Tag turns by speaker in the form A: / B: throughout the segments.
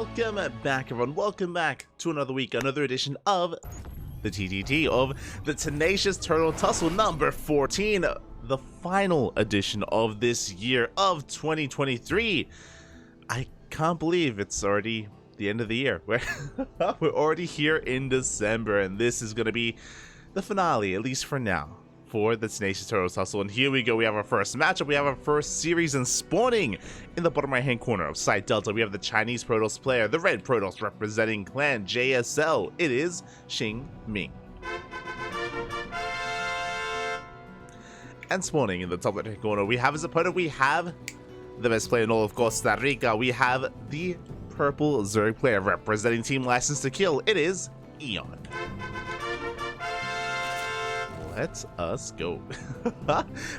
A: Welcome back, everyone. Welcome back to another week, another edition of the TTT of the Tenacious Turtle Tussle number 14, the final edition of this year of 2023. I can't believe it's already the end of the year. We're already here in December, and this is going to be the finale, at least for now, for the Tenacious Turtle Tussle. And here we go. We have our first matchup. We have our first series, and spawning in the bottom right hand corner of Site Delta, we have the Chinese Protoss player, the red Protoss representing Clan JSL. It is XingMing. And spawning in the top right hand corner, we have his opponent. We have the best player in all of Costa Rica. We have the purple Zerg player representing Team License to Kill. It is EON. Let us go.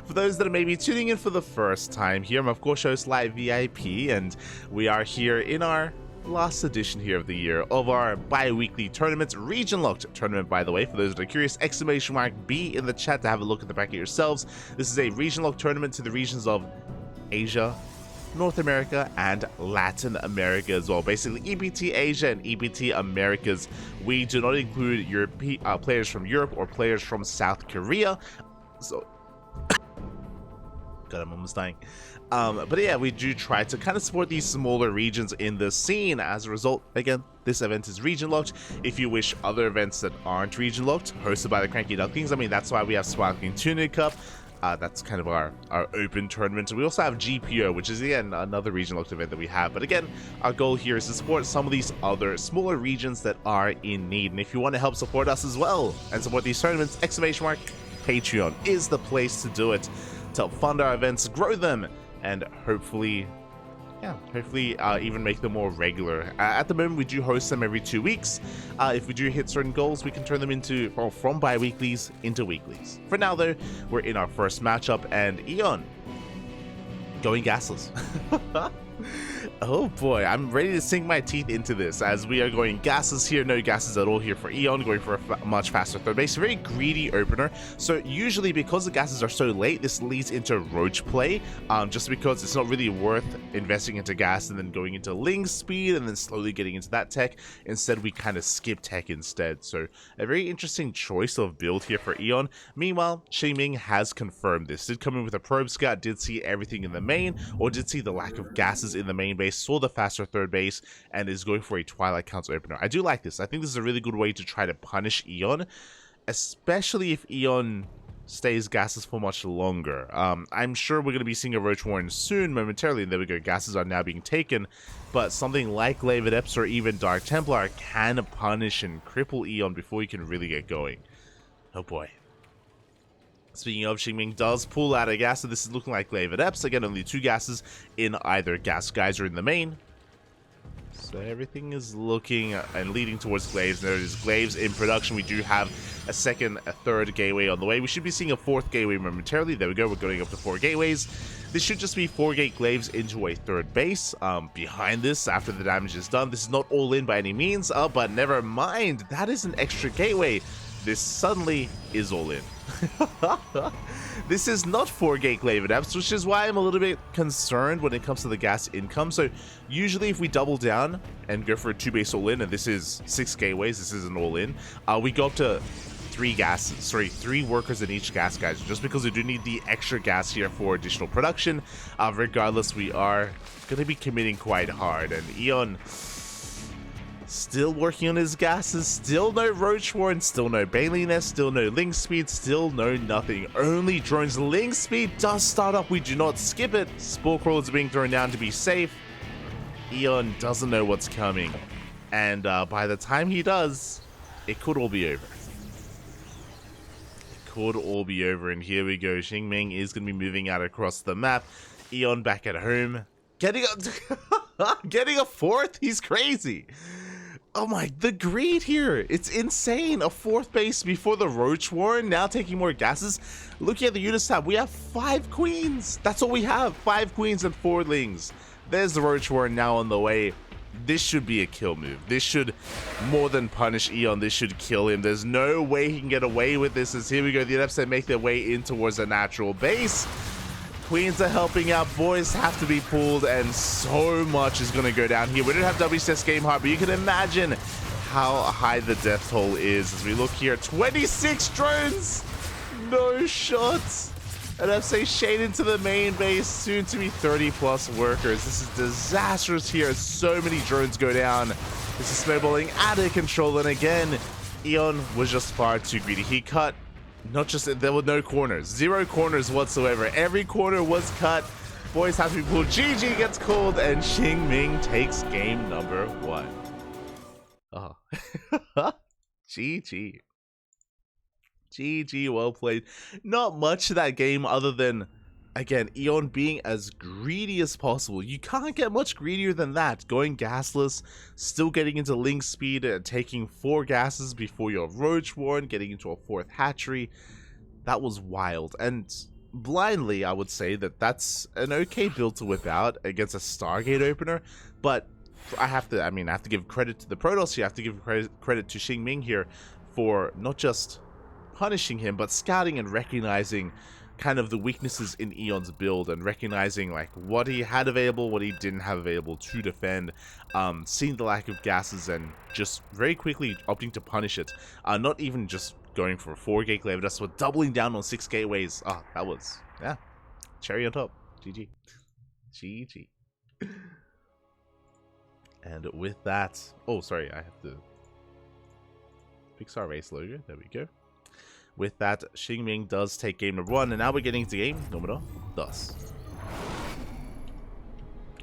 A: For those that are maybe tuning in for the first time here, I'm of course host ZvP, and we are here in our last edition here of the year of our bi-weekly tournament, region locked tournament, by the way, for those that are curious, !B in the chat to have a look at the back of yourselves. This is a region locked tournament to the regions of Asia, North America, and Latin America as well. Basically EBT Asia and EBT Americas. We do not include players from Europe or players from South Korea. So God, I'm almost dying. But yeah, we do try to kind of support these smaller regions in the scene. As a result, again, this event is region locked. If you wish other events that aren't region locked, hosted by the Cranky Ducklings, I mean, that's why we have Sparkling Tuna Cup. That's kind of our open tournament. We also have GPO, which is again another region locked event that we have. But again, our goal here is to support some of these other smaller regions that are in need. And if you want to help support us as well and support these tournaments, Patreon is the place to do it, to help fund our events, grow them, and hopefully even make them more regular. At the moment, we do host them every 2 weeks. If we do hit certain goals, we can turn them into, well, from bi-weeklies into weeklies. For now, though, we're in our first matchup, and EON going gasless. Oh boy, I'm ready to sink my teeth into this, as we are going gases here. No gases at all here for EON, going for a much faster third base. Very greedy opener. So usually, because the gases are so late, this leads into roach play, just because it's not really worth investing into gas and then going into ling speed and then slowly getting into that tech. Instead, we kind of skip tech instead. So a very interesting choice of build here for EON. Meanwhile, XingMing has confirmed this. Did come in with a probe scout, did see everything in the main, or did see the lack of gases in the main base, saw the faster third base, and is going for a Twilight Council opener. I do like this. I think this is a really good way to try to punish EON, especially if EON stays gases for much longer. I'm sure we're going to be seeing a Roach Warren soon, momentarily, and there we go, gases are now being taken, but something like Glaive Adepts or even Dark Templar can punish and cripple EON before he can really get going. Oh boy. Speaking of, XingMing does pull out a gas, so this is looking like Glaive Adepts. Again, only 2 gases in either gas geyser in the main. So everything is looking and leading towards Glaives. There is Glaives in production. We do have a third gateway on the way. We should be seeing a 4th gateway momentarily. There we go. We're going up to 4 gateways. This should just be 4 gate Glaives into a third base. Behind this, after the damage is done, this is not all in by any means, but never mind. That is an extra gateway. This suddenly is all in. This is not 4 gate Glaive Adepts, which is why I'm a little bit concerned when it comes to the gas income. So usually if we double down and go for a 2 base all in, and this is 6 gateways, this is an all in, we go up to 3 workers in each gas geyser, just because we do need the extra gas here for additional production. Regardless, we are going to be committing quite hard, and EON still working on his gases, still no Roach Warren, still no Bailey Nest, still no Ling Speed, still no nothing. Only drones. Ling Speed does start up, we do not skip it. Spore Crawlers are being thrown down to be safe. EON doesn't know what's coming, and by the time he does, it could all be over. It could all be over, and here we go. XingMing is going to be moving out across the map. EON back at home. Getting a 4th? He's crazy. Oh my, the greed here. It's insane. A 4th base before the Roach Warren, now taking more gases. Looking at the units tab, we have 5 queens. That's all we have. 5 queens and 4 lings. There's the Roach Warren now on the way. This should be a kill move. This should more than punish EON. This should kill him. There's no way he can get away with this, as here we go. The Adepts, they make their way in towards a natural base. Queens are helping out. Boys have to be pulled, and so much is going to go down here. We don't have WCS game hard, but you can imagine how high the death toll is as we look here. 26 drones, no shots. And I'd say shade into the main base, soon to be 30 plus workers. This is disastrous here. So many drones go down. This is snowballing out of control. And again, EON was just far too greedy. He cut, not just, there were no corners, 0 corners whatsoever. Every corner was cut. Boys have to be pulled. GG gets called, and XingMing takes game number 1. Oh. GG. GG, well played. Not much to that game other than, again, EON being as greedy as possible. You can't get much greedier than that. Going gasless, still getting into link speed, taking 4 gases before your Roach Warren, getting into a 4th hatchery. That was wild. And blindly, I would say that that's an okay build to whip out against a Stargate opener. But I have to give credit to the Protoss here. I have to give credit to XingMing here for not just punishing him, but scouting and recognizing kind of the weaknesses in EON's build and recognizing like what he had available, what he didn't have available to defend, seeing the lack of gases and just very quickly opting to punish it. Not even just going for a 4-gate glaive, just for doubling down on 6 gateways. Oh, that was, yeah, cherry on top. GG. GG. And with that, oh, sorry, I have to fix our race logo. There we go. With that, XingMing does take game number 1, and now we're getting into game number 2.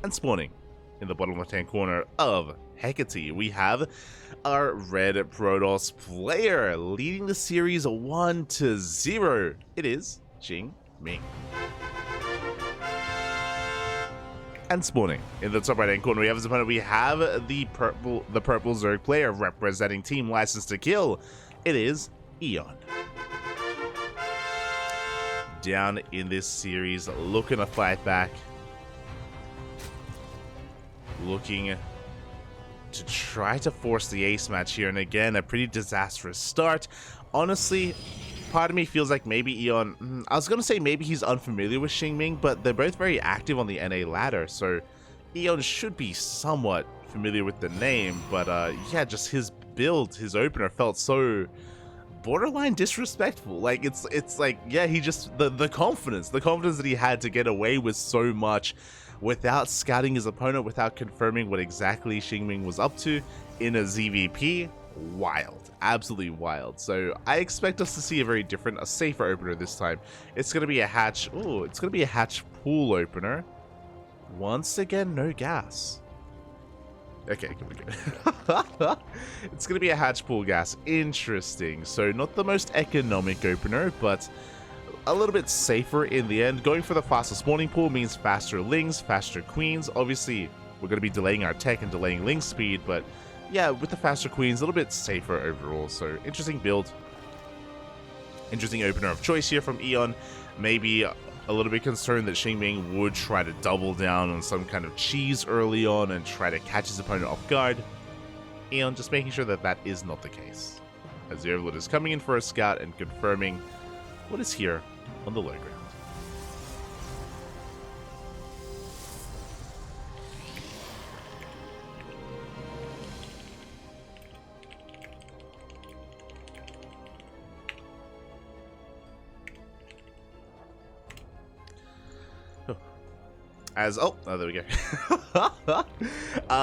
A: And spawning in the bottom left-hand corner of Hecate, we have our red Protoss player leading the series 1-0. It is XingMing. And spawning in the top right-hand corner, we have as opponent, we have the purple Zerg player representing Team License to Kill. It is EON. Down in this series, looking to fight back, looking to try to force the ace match here, and again, a pretty disastrous start. Honestly, part of me feels like maybe EON, I was gonna say maybe he's unfamiliar with XingMing, but they're both very active on the NA ladder, so EON should be somewhat familiar with the name, but yeah, just his build, his opener felt so borderline disrespectful. Like it's like, yeah, he just the confidence that he had to get away with so much without scouting his opponent, without confirming what exactly XingMing was up to in a ZvP. Wild, absolutely wild. So I expect us to see a very different, a safer opener this time. It's gonna be a hatch. Oh, it's gonna be a hatch pool opener. Once again, no gas. Okay, good. It's gonna be a hatch pool gas. Interesting. So not the most economic opener, but a little bit safer in the end. Going for the faster spawning pool means faster lings, faster queens. Obviously, we're gonna be delaying our tech and delaying link speed, but yeah, with the faster queens, a little bit safer overall. So interesting build. Interesting opener of choice here from EON. Maybe a little bit concerned that XingMing would try to double down on some kind of cheese early on and try to catch his opponent off guard. EON just making sure that that is not the case, as the Overlord is coming in for a scout and confirming what is here on the low ground. There we go.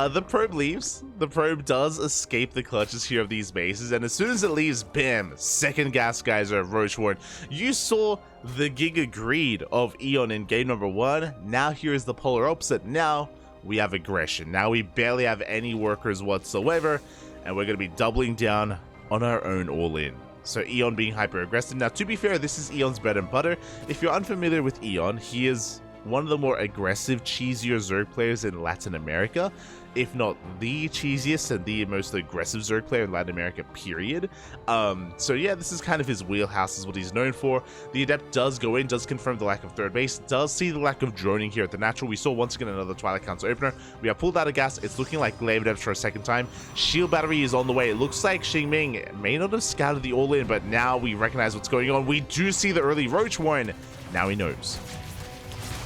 A: The probe leaves. The probe does escape the clutches here of these bases, and as soon as it leaves, bam, second gas geyser of Roach Warren. You saw the Giga Greed of EON in game number 1. Now here is the polar opposite. Now we have aggression. Now we barely have any workers whatsoever, and we're going to be doubling down on our own all-in. So EON being hyper aggressive. Now, to be fair, this is EON's bread and butter. If you're unfamiliar with EON, he is one of the more aggressive, cheesier Zerg players in Latin America, if not the cheesiest and the most aggressive Zerg player in Latin America, period. So yeah, this is kind of his wheelhouse, is what he's known for. The Adept does go in, does confirm the lack of third base, does see the lack of droning here at the natural. We saw once again another Twilight Council opener. We have pulled out of gas. It's looking like Glaive Adept for a second time. Shield Battery is on the way. It looks like XingMing may not have scouted the all-in, but now we recognize what's going on. We do see the early Roach Warren. Now he knows.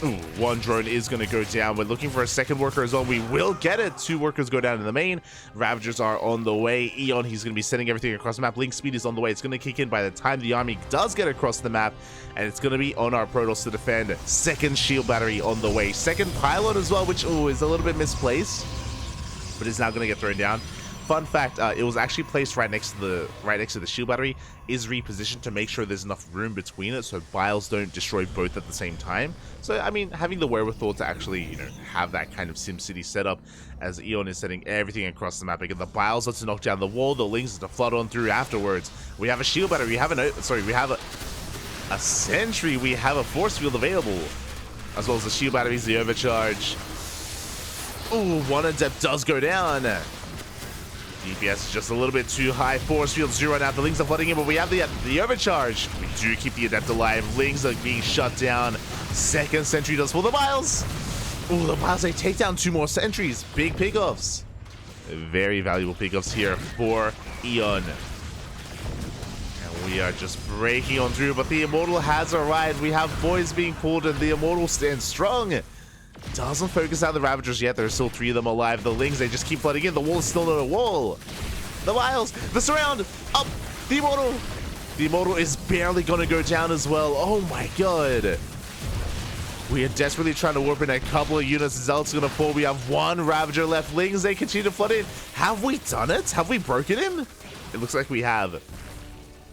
A: Ooh, one drone is going to go down. We're looking for a second worker as well. We will get it. 2 workers go down in the main. Ravagers are on the way. EON, he's going to be sending everything across the map. Link speed is on the way. It's going to kick in by the time the army does get across the map. And it's going to be on our Protoss to defend. Second shield battery on the way. Second pylon as well, which is a little bit misplaced, but is now going to get thrown down. Fun fact, it was actually placed right next to the shield battery, is repositioned to make sure there's enough room between it so biles don't destroy both at the same time. So, I mean, having the wherewithal to actually, you know, have that kind of SimCity setup as EON is setting everything across the map. Again, the biles are to knock down the wall, the Lings are to flood on through afterwards. We have a shield battery, we have a sentry, we have a force field available, as well as the shield batteries, the overcharge. Ooh, one adept does go down. DPS is just a little bit too high. Force field 0 now. The Lings are flooding in, but we have the overcharge. We do keep the adept alive. Lings are being shut down. Second sentry does for the biles. Ooh, the biles, they take down 2 more sentries. Big pickoffs. Very valuable pickoffs here for EON. And we are just breaking on through, but the Immortal has arrived. We have boys being pulled, and the Immortal stands strong. Doesn't focus out the Ravagers yet. There's still 3 of them alive. The Lings, they just keep flooding in. The wall is still not a wall. The Vials, the surround, up, the Immortal. The Immortal is barely going to go down as well. Oh my god. We are desperately trying to warp in a couple of units. Zealot's going to fall. We have 1 Ravager left. Lings, they continue to flood in. Have we done it? Have we broken him? It looks like we have.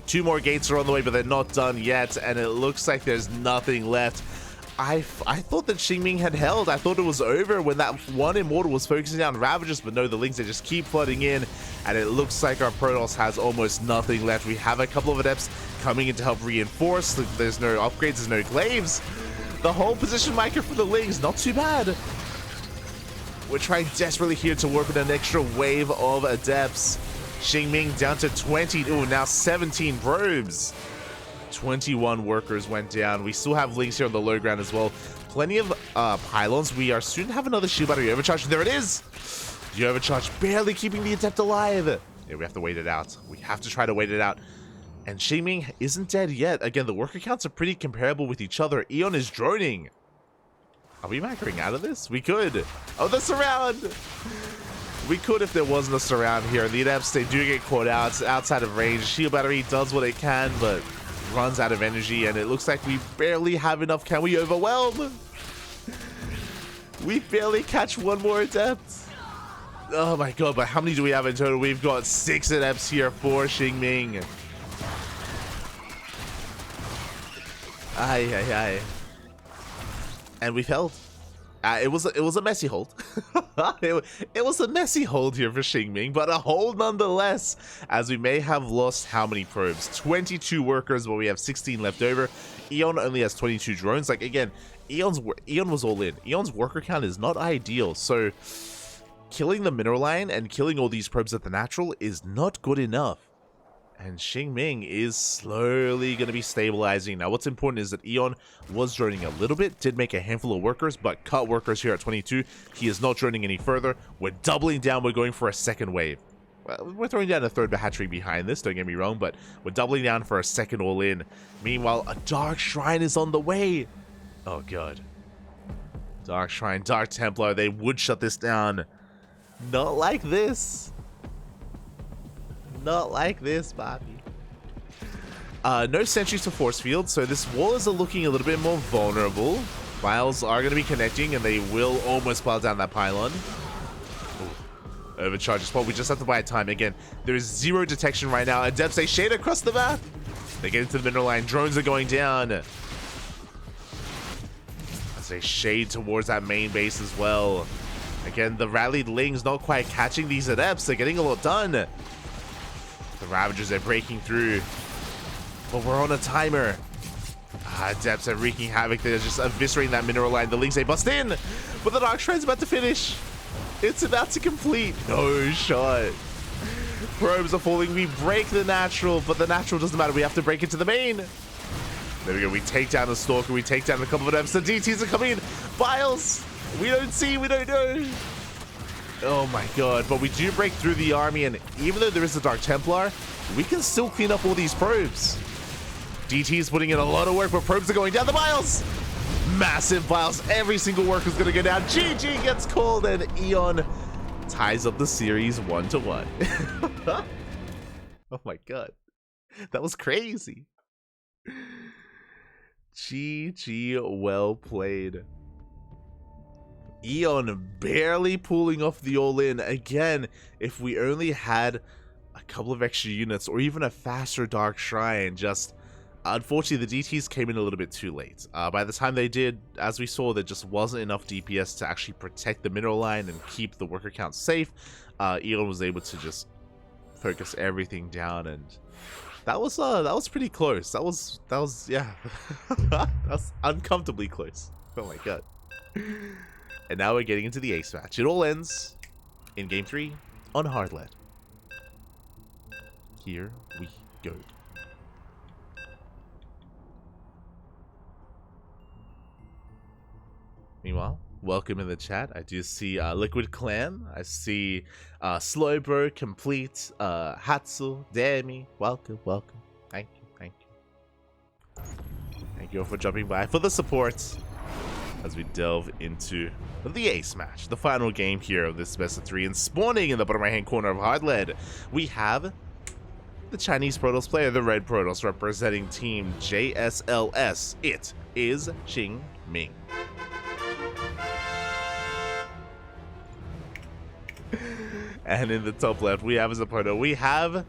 A: 2 more gates are on the way, but they're not done yet. And it looks like there's nothing left. I thought that XingMing had held. I thought it was over when that 1 Immortal was focusing on Ravagers, but no, the Lings, they just keep flooding in, and it looks like our Protoss has almost nothing left. We have a couple of Adepts coming in to help reinforce. There's no upgrades, there's no glaives. The whole position micro for the Lings, not too bad. We're trying desperately here to work with an extra wave of Adepts. XingMing down to 20, ooh, now 17 probes. 21 workers went down. We still have Lings here on the low ground as well. Plenty of pylons. We are soon to have another shield battery overcharge. There it is. The overcharge barely keeping the adept alive. Yeah, we have to wait it out. We have to try to wait it out. And XingMing isn't dead yet. Again, the worker counts are pretty comparable with each other. EON is droning. Are we macroing out of this? We could. Oh, the surround. We could if there wasn't a surround here. The adepts, they do get caught out outside of range. Shield battery does what it can, but runs out of energy, and it looks like we barely have enough. Can we overwhelm? We barely catch 1 more adept. Oh my god, but how many do we have in total? We've got 6 adepts here for XingMing. Aye. And we've held. It was a messy hold. it was a messy hold here for XingMing, but a hold nonetheless, as we may have lost how many probes? 22 workers, but we have 16 left over. EON only has 22 drones. Like, again, EON was all in. EON's worker count is not ideal, so killing the mineral line and killing all these probes at the natural is not good enough. And XingMing is slowly going to be stabilizing. Now, what's important is that EON was droning a little bit, did make a handful of workers, but cut workers here at 22. He is not droning any further. We're doubling down. We're going for a second wave. Well, we're throwing down a third hatchery behind this, don't get me wrong, but we're doubling down for a second all-in. Meanwhile, a Dark Shrine is on the way. Oh, God. Dark Shrine, Dark Templar, they would shut this down. Not like this. Not like this, Bobby. No sentries to force field, so this wall is looking a little bit more vulnerable. Files are going to be connecting, and they will almost pile down that pylon. Ooh. Overcharge spot. We just have to buy time. Again, there is 0 detection right now. Adepts, they shade across the map. They get into the mineral line. Drones are going down. As they shade towards that main base as well. Again, the rallied Lings not quite catching these Adepts. They're getting a lot done. The Ravagers are breaking through, but we're on a timer. Adepts are wreaking havoc. They're just eviscerating that mineral line. The Lings, they bust in, but the Dark Shrine's about to finish. It's about to complete. No shot. Probes are falling. We break the natural, but the natural doesn't matter. We have to break into the main. There we go. We take down the Stalker. We take down a couple of Adepts. The DTs are coming in. Biles. We don't see. We don't know. Oh my god, but we do break through the army, and even though there is a Dark Templar, we can still clean up all these probes. DT is putting in a lot of work, but probes are going down. The Biles! massive piles. Every single worker's gonna go down. GG gets called, and EON ties up the series 1-1. Oh my god. That was crazy. GG, well played. EON barely pulling off the all-in. Again, if we only had a couple of extra units or even a faster Dark Shrine, just unfortunately the DTs came in a little bit too late. By the time they did, as we saw, there just wasn't enough DPS to actually protect the mineral line and keep the worker count safe. EON was able to just focus everything down, and that was pretty close. That was yeah. That was uncomfortably close. Oh my god. And now we're getting into the ace match. It all ends in game 3 on hard lead. Here we go. Meanwhile, welcome in the chat. I do see Liquid Clan. I see Slowbro, Complete, Hatsu, Demi. Welcome, welcome. Thank you, thank you. Thank you all for jumping by for the support as we delve into the ace match, the final game here of this best of 3. And spawning in the bottom right hand corner of hard lead, we have the Chinese Protoss player, the Red Protoss, representing team JSLS. It is XingMing. And in the top left, we have as opponent, we have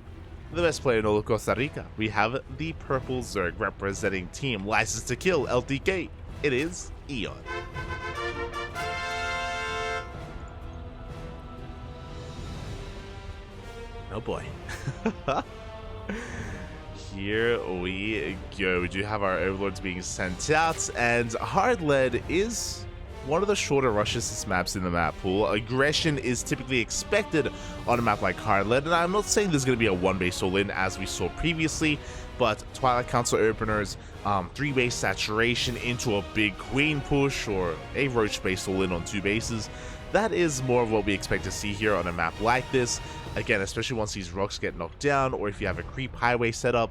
A: the best player in all of Costa Rica. We have the Purple Zerg representing team License to Kill, LTK. It is EON. Oh boy. Here we go. We do have our overlords being sent out, and hard lead is one of the shorter rushes maps in the map pool. Aggression is typically expected on a map like hard lead, and I'm not saying there's going to be a 1-base all-in as we saw previously, but Twilight Council openers, 3-base saturation into a big queen push, or a roach-based all-in on 2 bases. That is more of what we expect to see here on a map like this. Again, especially once these rocks get knocked down, or if you have a creep highway set up,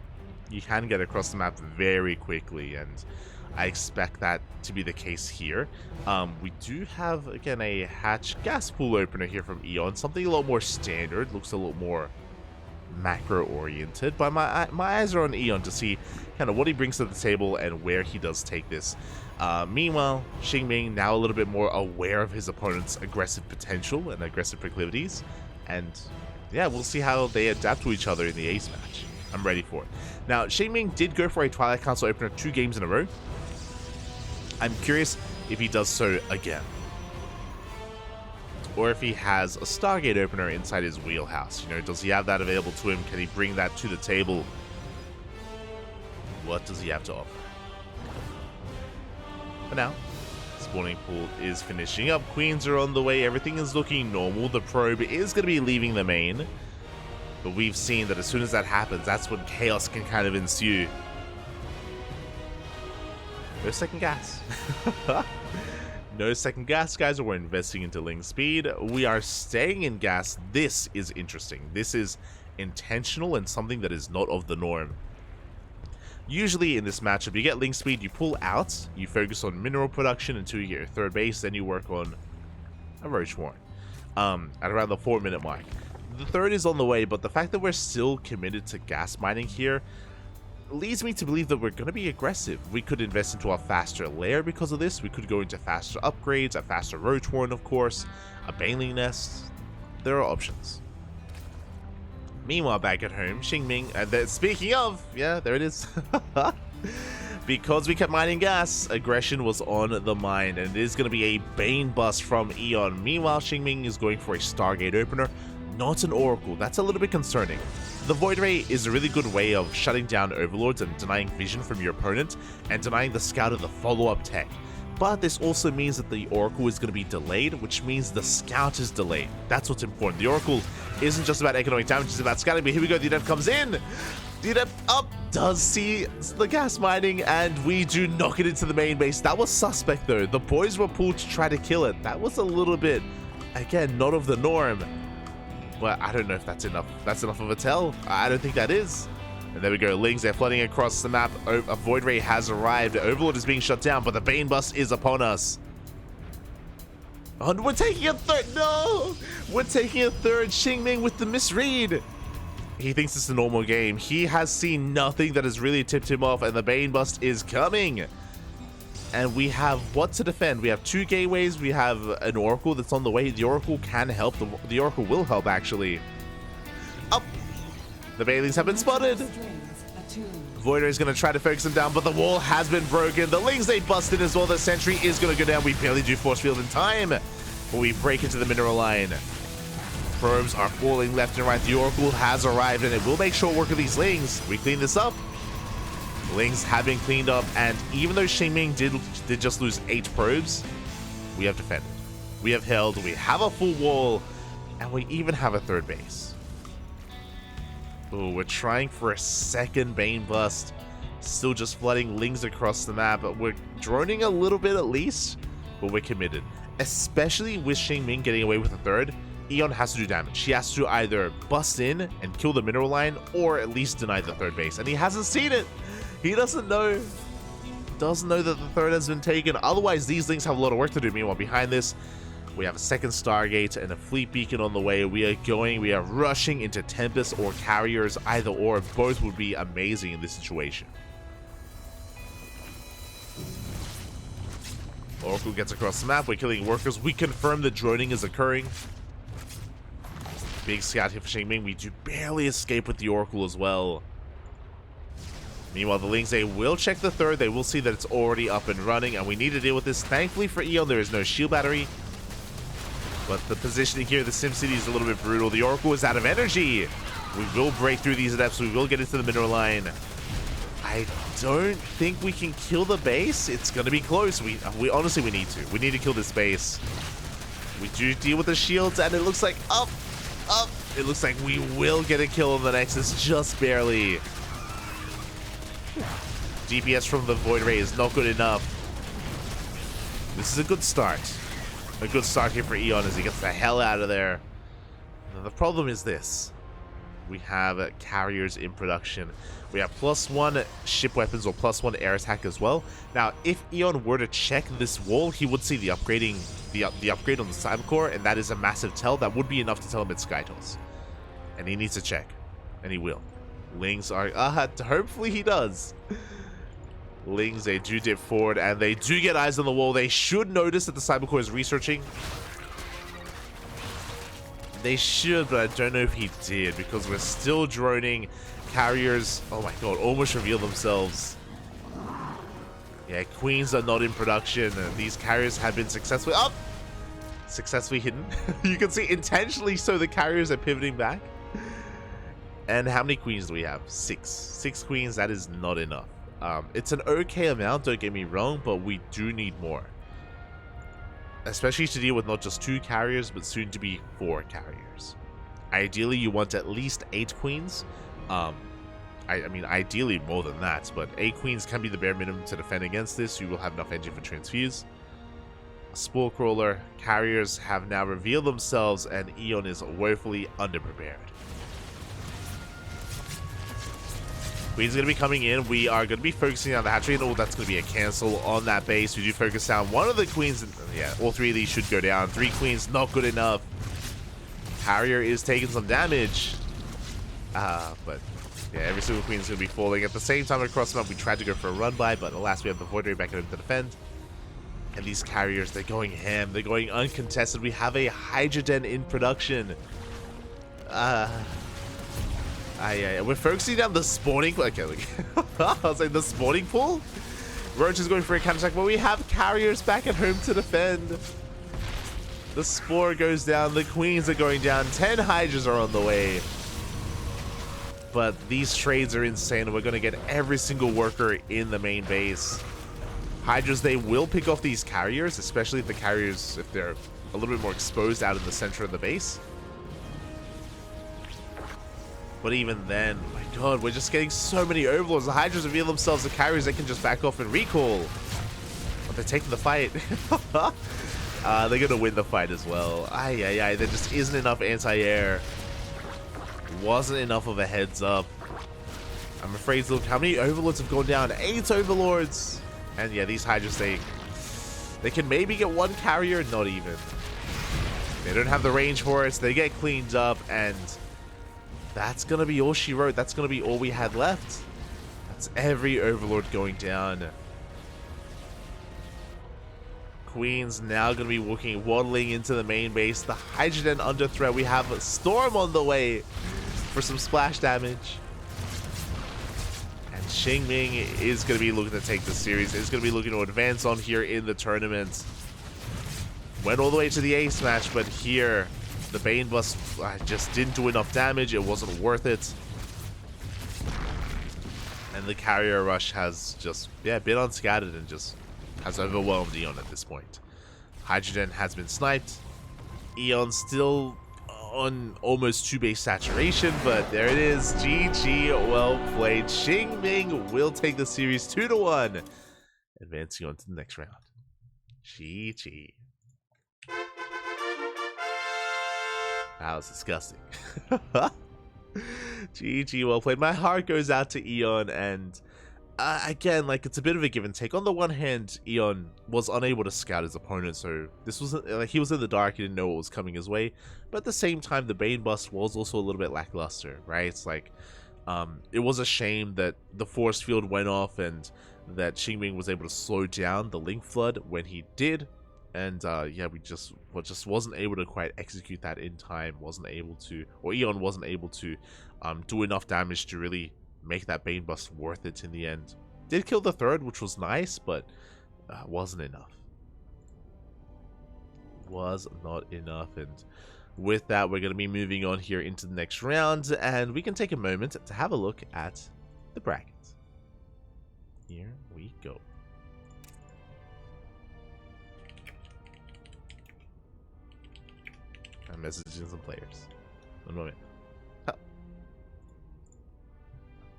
A: you can get across the map very quickly, and I expect that to be the case here. We do have, again, a hatch gas pool opener here from EON, something a lot more standard, looks a lot more macro-oriented, but my eyes are on EON to see kind of what he brings to the table and where he does take this. Meanwhile, XingMing now a little bit more aware of his opponent's aggressive potential and aggressive proclivities, and yeah, we'll see how they adapt to each other in the ace match. I'm ready for it. Now, XingMing did go for a Twilight Council opener 2 games in a row. I'm curious if he does so again, or if he has a Stargate opener inside his wheelhouse. You know, does he have that available to him? Can he bring that to the table? What does he have to offer? For now, spawning pool is finishing up. Queens are on the way. Everything is looking normal. The probe is going to be leaving the main, but we've seen that as soon as that happens, that's when chaos can kind of ensue. No second gas. No second gas, guys. We're investing into Ling speed. We are staying in gas. This is interesting. This is intentional and something that is not of the norm. Usually in this matchup, you get Ling speed, you pull out, you focus on mineral production until you get your 3rd base, then you work on a Roach Warren at around the 4-minute mark. The 3rd is on the way, but the fact that we're still committed to gas mining here leads me to believe that we're going to be aggressive. We could invest into a faster lair because of this. We could go into faster upgrades, a faster Roach Warren, of course, a Baneling Nest. There are options. Meanwhile, back at home, XingMing, and speaking of, yeah, there it is. Because we kept mining gas, aggression was on the mind, and it is going to be a Bane bust from EON. Meanwhile, XingMing is going for a Stargate opener, not an Oracle. That's a little bit concerning. The Void Ray is a really good way of shutting down Overlords and denying vision from your opponent, and denying the Scout of the follow-up tech. But this also means that the Oracle is going to be delayed, which means the Scout is delayed. That's what's important. The Oracle isn't just about economic damage, it's about scouting, but here we go, the Adept comes in! The Adept up does see the gas mining, and we do knock it into the main base. That was suspect though. The boys were pulled to try to kill it. That was a little bit, again, not of the norm. But I don't know if that's enough. That's enough of a tell. I don't think that is. And there we go, Lings, they're flooding across the map. A Void Ray has arrived. Overlord is being shut down, but the Bane Bust is upon us. Oh, we're taking a third. No! We're taking a third. XingMing with the misread. He thinks it's a normal game. He has seen nothing that has really tipped him off, and the Bane Bust is coming. And we have what to defend? We have 2 gateways. We have an Oracle that's on the way. The Oracle can help. The Oracle will help, actually. Up! The Banelings have been spotted. Void Ray is going to try to focus him down, but the wall has been broken. The Lings, they busted as well. The sentry is going to go down. We barely do force field in time, but we break into the mineral line. Probes are falling left and right. The Oracle has arrived, and it will make short work of these Lings. We clean this up. Lings have been cleaned up, and even though XingMing did just lose 8 probes, we have defended. We have held. We have a full wall, and we even have a third base. Oh, we're trying for a second Bane Bust. Still just flooding Lings across the map. We're droning a little bit at least, but we're committed. Especially with XingMing getting away with a third, EON has to do damage. He has to either bust in and kill the mineral line, or at least deny the third base. And he hasn't seen it. He doesn't know. Doesn't know that the third has been taken. Otherwise, these Lings have a lot of work to do. Meanwhile, behind this, we have a second Stargate and a fleet beacon on the way. We are rushing into Tempest or Carriers, either or. Both would be amazing in this situation. Oracle gets across the map. We're killing workers. We confirm the droning is occurring. Big scout here for XingMing. We do barely escape with the Oracle as well. Meanwhile, the Lings, they will check the third. They will see that it's already up and running, and we need to deal with this. Thankfully for EON, there is no shield battery. But the positioning here, the SimCity is a little bit brutal. The Oracle is out of energy. We will break through these adepts. We will get into the mineral line. I don't think we can kill the base. It's going to be close. We honestly, we need to. We need to kill this base. We do deal with the shields, and it looks like up. It looks like we will get a kill on the Nexus, just barely. DPS from the Void Ray is not good enough. This is a good start. A good start here for EON as he gets the hell out of there. Now, the problem is this. We have carriers in production. We have +1 ship weapons or +1 air attack as well. Now, if EON were to check this wall, he would see the upgrade on the cyber core, and that is a massive tell. That would be enough to tell him it's Skytos. And he needs to check. And he will. Lings are... hopefully he does. Lings, they do dip forward, and they do get eyes on the wall. They should notice that the Cybercore is researching. They should, but I don't know if he did, because we're still droning. Carriers, oh my god, almost reveal themselves. Yeah, Queens are not in production, and these carriers have been successfully... successfully hidden. You can see intentionally so the carriers are pivoting back. And how many Queens do we have? 6. 6 Queens, that is not enough. It's an okay amount, don't get me wrong, but we do need more. Especially to deal with not just 2 carriers, but soon to be 4 carriers. Ideally, you want at least 8 Queens. I mean, ideally more than that, but 8 Queens can be the bare minimum to defend against this. You will have enough engine for transfuse. A Spore Crawler, carriers have now revealed themselves, and EON is woefully underprepared. Queen's going to be coming in. We are going to be focusing on the hatchery. And that's going to be a cancel on that base. We do focus down one of the Queens. Yeah, all 3 of these should go down. 3 Queens, not good enough. Harrier is taking some damage. But yeah, every single Queen is going to be falling. At the same time across the map, we tried to go for a run by, but alas, we have the Void Ray back in to defend. And these carriers, they're going ham. They're going uncontested. We have a Hydroden in production. We're focusing down the spawning. Okay, I was like the spawning pool. Roach is going for a counterattack, but we have carriers back at home to defend. The Spore goes down. The Queens are going down. 10 Hydras are on the way. But these trades are insane. We're going to get every single worker in the main base. Hydras, they will pick off these carriers, especially if the carriers, if they're a little bit more exposed out in the center of the base. But even then, my god, we're just getting so many overlords. The Hydras reveal themselves, the carriers, they can just back off and recall. But they're taking the fight. They're going to win the fight as well. There just isn't enough anti-air. Wasn't enough of a heads up. I'm afraid, look, how many Overlords have gone down? 8 Overlords! And yeah, these Hydras, they can maybe get 1 carrier, not even. They don't have the range for it, so they get cleaned up, and that's gonna be all she wrote. That's gonna be all we had left. That's every Overlord going down. Queen's now gonna be waddling into the main base. The Hydrogen under threat. We have a Storm on the way for some splash damage. And XingMing is gonna be looking to take the series. Is gonna be looking to advance on here in the tournament. Went all the way to the ace match, but here the Bane Bust just didn't do enough damage. It wasn't worth it. And the carrier rush has just, been unscattered and just has overwhelmed EON at this point. Hydrogen has been sniped. EON still on almost 2 base saturation, but there it is. GG, well played. XingMing will take the series 2-1, advancing on to the next round. GG. That was disgusting. GG, well played. My heart goes out to EON, and again, like, it's a bit of a give and take. On the one hand, EON was unable to scout his opponent, so this wasn't like he was in the dark. He didn't know what was coming his way. But at the same time, the Bane Bust was also a little bit lackluster, right? It's like, it was a shame that the force field went off and that XingMing was able to slow down the Link Flood when he did. And yeah, we just wasn't able to quite execute that in time. Wasn't able to, or EON wasn't able to do enough damage to really make that Bane Bust worth it in the end. Did kill the third, which was nice, but wasn't enough. Was not enough. And with that, we're going to be moving on here into the next round, and we can take a moment to have a look at the brackets. Here we go. I'm messaging some players. One moment.